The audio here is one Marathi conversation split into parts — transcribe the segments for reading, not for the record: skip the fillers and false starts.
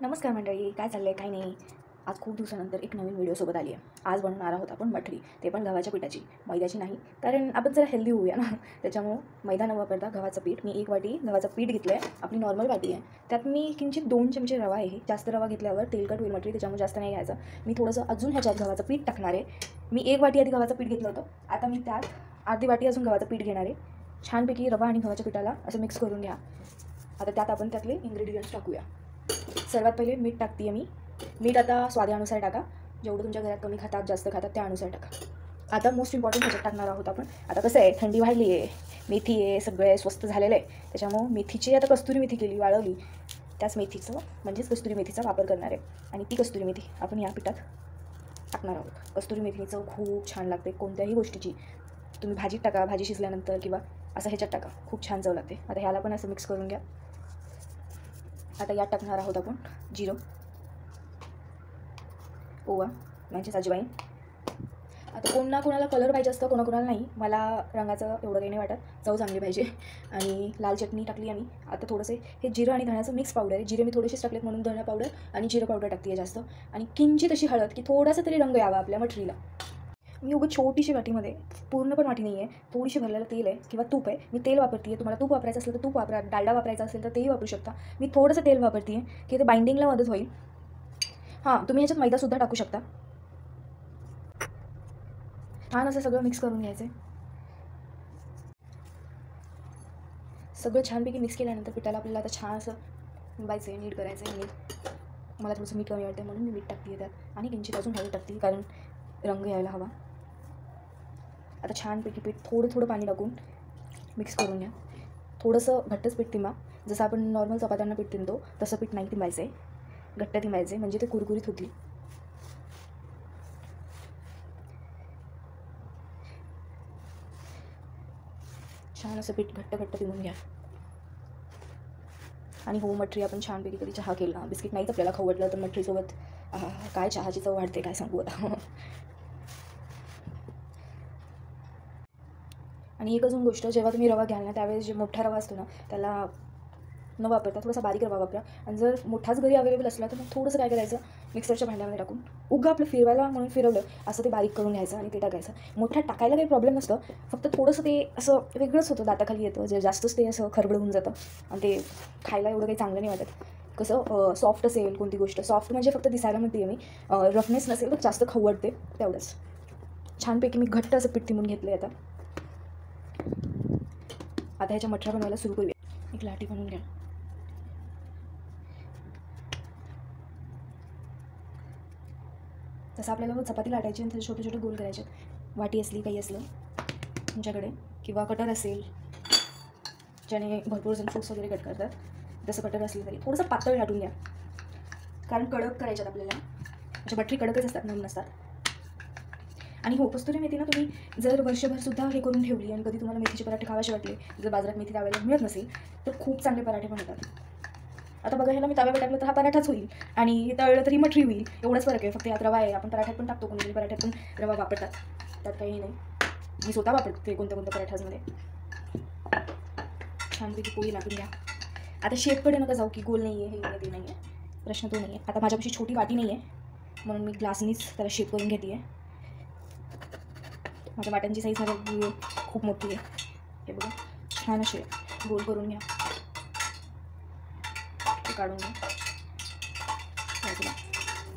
नमस्कार मंडळी, काय चाललं आहे? काही नाही. आज खूप दिवसानंतर एक नवीन व्हिडिओसोबत आली आहे. आज बनवणार आहोत आपण मठरी, ते पण गव्हाच्या पिठाची, मैद्याची नाही. कारण आपण जरा हेल्दी होऊया ना, त्याच्यामुळं मैदा न वापरता गव्हाचं पीठ. मी 1 वाटी गव्हाचं पीठ घेतलं आहे. आपली नॉर्मल वाटी आहे. त्यात मी किंचित 2 चमचे रवा आहे. जास्त रवा घेतल्यावर तेलकट होईल मटरी, त्याच्यामुळे जास्त नाही घ्यायचं. मी थोडंसं अजून ह्याच्यात गव्हाचं पीठ टाकणार आहे. मी 1 वाटी आधी गव्हाचं पीठ घेतलं होतं. आता मी त्यात अर्धी वाटी अजून गव्हाचं पीठ घेणार आहे. छानपैकी रवा आणि गव्हाच्या पिठाला असं मिक्स करून घ्या. आता त्यात आपण त्यातले इन्ग्रेडियंट्स टाकूया. सर्वात पहिले मीठ टाकते आहे मी. मीठ आता स्वादानुसार टाका. जेवढं तुमच्या घरात कमी खातात जास्त खातात त्यानुसार टाका. आता मोस्ट इम्पॉर्टंट ह्याच्यात टाकणार आहोत आपण. आता कसं आहे, थंडी वाढली आहे, मेथी आहे, सगळं स्वस्त झालेलं आहे. त्याच्यामुळं मेथीची आता कस्तुरी मेथी केली, वाळवली. त्याच मेथीचं म्हणजेच कस्तुरी मेथीचा वापर करणार आहे. आणि ती कस्तुरी मेथी आपण या पिठात टाकणार आहोत. कस्तुरी मेथीची चव खूप छान लागते. कोणत्याही गोष्टीची तुम्ही भाजीत टाका, भाजी शिजल्यानंतर किंवा असं ह्याच्यात टाका, खूप छान चव लागते. आता ह्याला पण असं मिक्स करून घ्या. आता यात टाकणार आहोत आपण जिरं, ओवा म्हणजेच अजवाईन. आता कोणाला कलर पाहिजे असतं, कोणाला नाही. मला रंगाचं एवढं काही नाही वाटत, चव चांगली पाहिजे. आणि लाल चटणी टाकली आम्ही. आता थोडंसं हे जिरं आणि धण्याचं मिक्स पावडर आहे. जिरे मी थोडेसेच टाकलेत म्हणून धणा पावडर आणि जिरं पावडर टाकते आहे जास्त. आणि किंचित अशी हळद, की थोडासा तरी रंग यावा आपल्या मठरीला. मी उगाच छोटीशी वाटीमध्ये, पूर्ण पण वाटी नाही आहे, थोडीशी भरलेलं तेल आहे किंवा तूप आहे. मी तेल वापरते आहे. तुम्हाला तूप वापरायचं असेल तर तूप वापरा, डालडा वापरायचा असेल तर तेही वापरू शकता. मी थोडंसं तेल वापरते आहे की ते बाइंडिंगला मदत होईल. हां, तुम्ही ह्याच्यात मैदासुद्धा टाकू शकता. छान असं सगळं मिक्स करून घ्यायचं आहे. सगळं छानपैकी मिक्स केल्यानंतर पिठाला आपल्याला आता छान असं मुंबायचं आहे, नीट करायचं आहे. मीठ मला थोडंसं मीठ कमी वाटतं म्हणून मी मीठ टाकते आहे त्यात. आणि किंचित अजून हळद टाकते कारण रंग यायला हवा. आता छानपैकी पीठ थोडं पाणी टाकून मिक्स करून घ्या. थोडंसं घट्टच पीठ तिंबा. जसं आपण नॉर्मल चपात्यांना पीठ तिंबतो तसं पीठ नाही तिंबायचं आहे, घट्ट तिंबायचं आहे, म्हणजे ते कुरकुरीत होतील. छान असं पीठ घट्ट तिंबून घ्या. आणि हो, मठरी आपण छानपैकी कधी चहा केला, बिस्किट नाहीच आपल्याला खाऊ वाटलं तर मठरीसोबत काय चहाची चव वाढते, काय सांगू आता. आणि एक अजून गोष्ट, जेव्हा तुम्ही रवा घ्याल ना त्यावेळेस जे मोठा रवा असतो ना त्याला न वापरता थोडासा बारीक रवा वापरा. आणि जर मोठाच घरी अवेलेबल असला तर मग थोडंसं काय करायचं, मिक्सरच्या भांड्यामध्ये टाकून उगा आपलं फिरवायला म्हणून फिरवलं असं ते बारीक करून घ्यायचं आणि ते टाकायचं. मोठ्या टाकायला काही प्रॉब्लेम नसतं, फक्त थोडंसं ते असं वेगळंच होतं, दाताखाली येतं, जे जास्तच ते असं खरबड होऊन जातं आणि ते खायला एवढं काही चांगलं नाही वाटत. कसं सॉफ्ट असेल कोणती गोष्ट, सॉफ्ट म्हणजे फक्त दिसायला म्हणते मी, रफनेस नसेल तर जास्त खाऊ वाटते तेवढंच. छानपैकी मी घट्ट असं पीठ तिंबून घेतलं आहे. आता ह्याच्या मठऱ्या बनवायला सुरू करूया. एक लाटी बनवून घ्या. तसं आपल्याला चपाती लाटायची आणि त्याचे छोटे छोटे गोल करायचे. वाटी असली, काही असलं तुमच्याकडे, किंवा कटर असेल ज्याने भरपूर जण फ्रूट्स वगैरे कट करतात, जसं कटर असलं तरी थोडंसं पातळ लाटून घ्या. कारण कडक करायच्यात आपल्याला, म्हणजे मठरी कडकच असतात, नम नसतात. आणि हो, कस्तुरी मेथी ना तुम्ही जर वर्षभरसुद्धा हे करून ठेवली आणि कधी तुम्हाला मेथीचे पराठे खावासे वाटले, जर बाजारात मेथी त्यावेळेला मिळत नसेल तर खूप चांगले पराठे बनवतात. आता बघा, ह्याला मी तव्यावर टाकलं तर हा पराठाच होईल आणि तळलं तरी मठरी होईल. एवढंच फरक आहे, फक्त यात रवा आहे. आपण पराठ्यात पण टाकतो, कोणी पराठ्यात पण रवा वापरतात, त्यात काही नाही. मी स्वतः वापरते कोणत्या पराठ्यामध्ये. छानपैकी पोळी लाटून घ्या. आता शेपकडे नका जाऊ की गोल नाही आहे, हे नाही, ते नाही आहे, प्रश्न तो नाही आहे. आता माझ्यापाशी छोटी वाटी नाही आहे म्हणून मी ग्लासनीच त्याला शेप करून घेते आहे. माझ्या वाट्यांची साईज माझ्या खूप मोठी आहे. हे बघा, छान असे गोल करून घ्या, ते काढून घ्या बाजूला.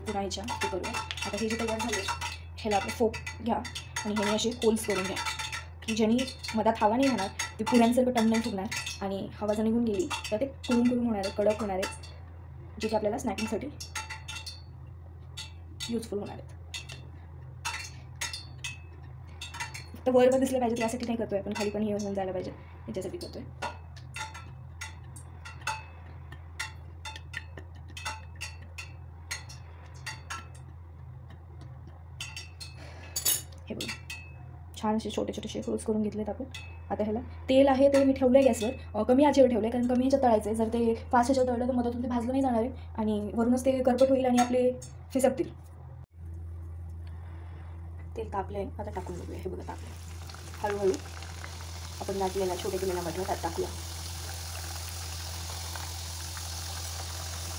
पुन्हा ह्याच्या ते करूया. आता हे जे तयार झाले ह्याला आपलं फोक घ्या आणि ह्याने असे होल्स करून घ्या की ज्याने मधात हवा नाही होणार, ते पुऱ्यांसारखं टम नाही फुगणार आणि हवा जर निघून गेली तर ते कुरून होणार आहे, कडक होणार आहे, जे की आपल्याला स्नॅकिंगसाठी यूजफुल होणार आहेत. तर वर दिसलं पाहिजे त्यासाठी नाही करतोय आपण, खाली पण हे होऊन जायला पाहिजे याच्यासाठी करतोय. हे बघा, छान असे छोटे छोटे रोल्स करून घेतलेत आपण. आता ह्याला तेल आहे ते मी ठेवलं आहे गॅसवर, कमी आचेवर ठेवलं आहे कारण कमी ह्याच्यात तळायचं आहे. जर ते फास्ट ह्याच्यावर तळलं तर मधातून ते भाजलं नाही जाणार आहे आणि वरूनच ते करपट होईल आणि आपले फिसकतील. तेल तापलं आहे, आता टाकून बघूया. हे बघा, तापलं. हळूहळू आपण लाटलेला छोटे केलेला मटण त्यात टाकूया.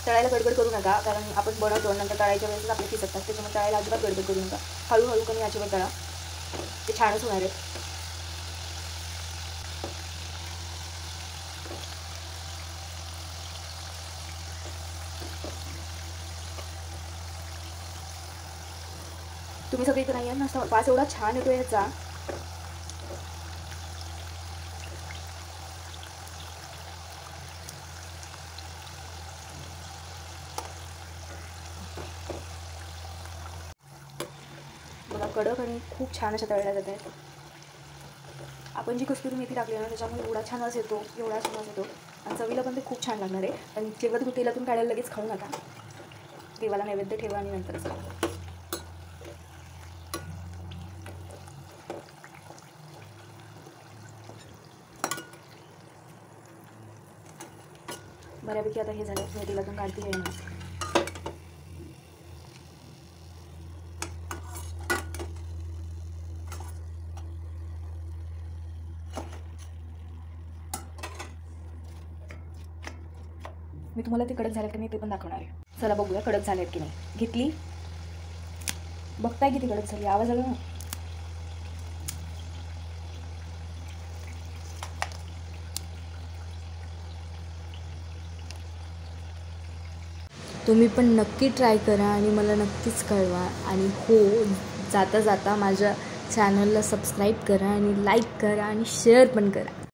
तळायला गडबड करू नका, कारण आपण बनवतो नंतर तळायच्या वेळेस आपले पीस असतात, त्याच्यामुळे तळायला अजिबात गडबड करू नका. हळूहळू कमी आचेवर तळा, ते छानच होणार आहे. तुम्ही सगळे इथे नाही आहे ना, वास एवढा छान येतो याचा. बघा कडक आणि खूप छान अशा तळल्या जात आहेत. आपण जी कस्तुरी मेथी टाकली ना त्याच्यामुळे एवढा छान वास येतो, एवढा छान वास येतो आणि चवीला पण ते खूप छान लागणार आहे. पण जेव्हा तुम्ही तेलातून काढायला लगेच खाऊ नका, देवाला नैवेद्य ठेवा आणि नंतरच खावा. बऱ्यापैकी आता हे झालं, मी तेलातून काढते आहे ना. मी तुम्हाला ते कडक झाले की नाही ते पण दाखवणार आहे. चला बघूया कडक झाले आहेत की नाही. घेतली, बघताय किती कडक झाली, आवाज आला ना. तुम्ही पण नक्की ट्राय करा आणि मला नक्कीच कळवा. आणि हो, जाता जाता माझ्या चॅनलला सबस्क्राईब करा आणि लाईक करा आणि शेअर पण करा.